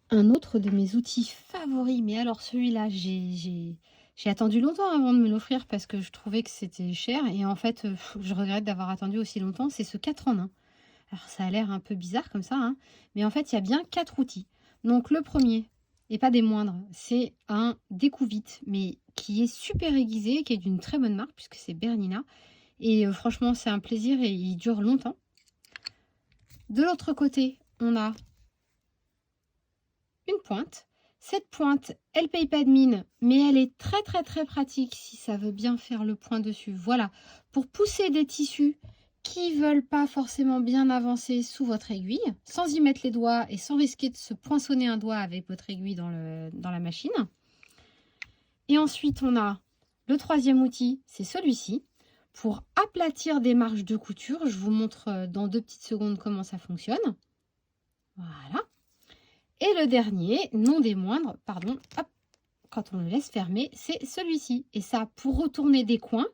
Un autre de mes outils favoris, mais alors celui-là, j'ai attendu longtemps avant de me l'offrir parce que je trouvais que c'était cher et en fait, je regrette d'avoir attendu aussi longtemps, c'est ce 4 en 1. Alors ça a l'air un peu bizarre comme ça, hein, mais en fait, il y a bien 4 outils. Donc le premier, et pas des moindres, c'est un découvite, mais qui est super aiguisé, qui est d'une très bonne marque puisque c'est Bernina et franchement, c'est un plaisir et il dure longtemps. De l'autre côté, on a une pointe. Cette pointe, elle paye pas de mine, mais elle est très très très pratique si ça veut bien faire le point dessus. Voilà, pour pousser des tissus qui veulent pas forcément bien avancer sous votre aiguille, sans y mettre les doigts et sans risquer de se poinçonner un doigt avec votre aiguille dans la machine. Et ensuite, on a le troisième outil, c'est celui-ci. Pour aplatir des marges de couture, je vous montre dans 2 petites secondes comment ça fonctionne. Voilà. Et le dernier, non des moindres, pardon, hop, quand on le laisse fermer, c'est celui-ci. Et ça, pour retourner des coins,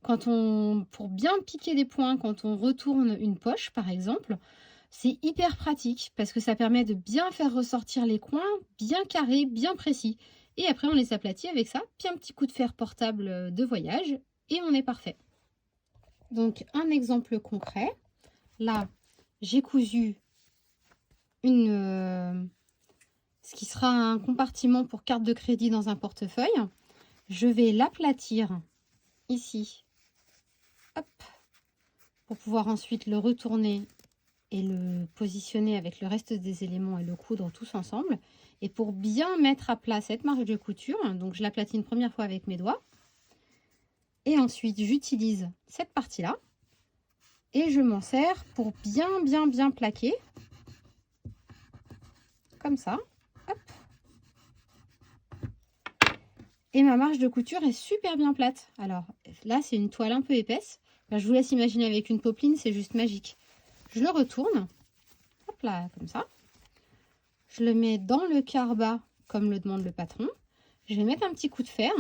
pour bien piquer des points, quand on retourne une poche, par exemple, c'est hyper pratique parce que ça permet de bien faire ressortir les coins, bien carrés, bien précis. Et après, on les aplatit avec ça, puis un petit coup de fer portable de voyage, et on est parfait. Donc, un exemple concret. Là, j'ai cousu ce qui sera un compartiment pour carte de crédit dans un portefeuille. Je vais l'aplatir ici, hop, pour pouvoir ensuite le retourner et le positionner avec le reste des éléments et le coudre tous ensemble. Et pour bien mettre à plat cette marge de couture, donc je l'aplatis une première fois avec mes doigts. Et ensuite, j'utilise cette partie-là et je m'en sers pour bien plaquer, comme ça. Hop. Et ma marge de couture est super bien plate. Alors là, c'est une toile un peu épaisse. Ben, je vous laisse imaginer avec une popeline, c'est juste magique. Je le retourne, hop là, comme ça. Je le mets dans le quart bas, comme le demande le patron. Je vais mettre un petit coup de fer.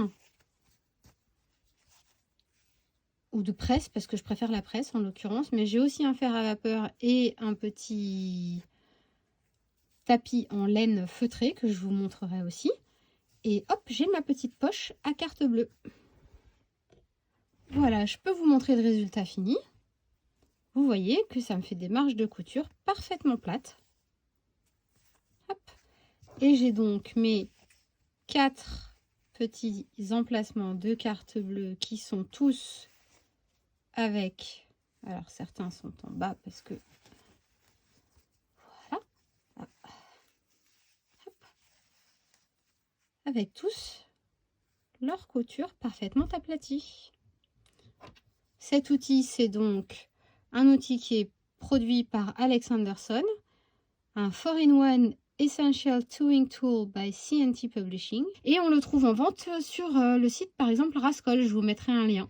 Ou de presse, parce que je préfère la presse en l'occurrence. Mais j'ai aussi un fer à vapeur et un petit tapis en laine feutrée que je vous montrerai aussi. Et hop, j'ai ma petite poche à carte bleue. Voilà, je peux vous montrer le résultat fini. Vous voyez que ça me fait des marges de couture parfaitement plates. Hop. Et j'ai donc mes 4 petits emplacements de carte bleue qui sont tous avec... Alors certains sont en bas parce que... Voilà. Hop. Avec tous leur couture parfaitement aplatie. Cet outil, c'est donc un outil qui est produit par Alex Anderson, un 4-in-1 Essential Sewing Tool by C&T Publishing. Et on le trouve en vente sur le site, par exemple, Rascol. Je vous mettrai un lien.